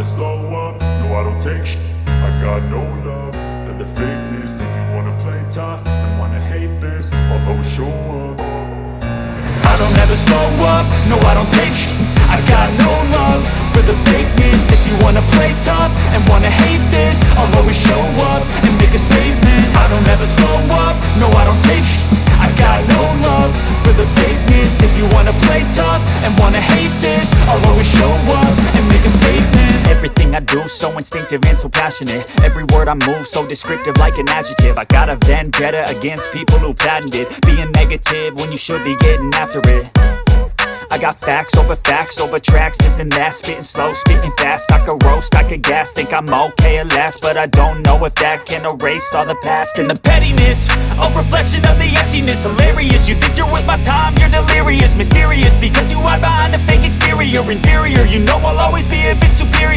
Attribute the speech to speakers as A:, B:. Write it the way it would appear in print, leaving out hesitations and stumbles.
A: never slow up, no I don't take shit. I got no love for the fakeness. If you wanna play tough and wanna hate this, I'll always show up.
B: I don't ever slow up, no I don't take shit. I got no love for the fakeness. If you wanna play tough and wanna hate this, I'll always show up and make a statement. I don't ever slow up, no I don't take shit. I got no love for the fakeness. If you wanna play tough and wanna hate this, I'll always show up and make a statement.
C: Everything I do so instinctive and so passionate. Every word I move so descriptive like an adjective. I got a vendetta against people who patented being negative when you should be getting after it. I got facts over tracks, this and that. Spitting slow, spitting fast. I could roast, I could gas. Think I'm okay at last, but I don't know if that can erase all the past. And the pettiness, a reflection of the emptiness. Hilarious, you think you're worth my time, you're delirious. Mysterious, because you hide behind a fake exterior. Inferior, you know I'll always be a bit superior.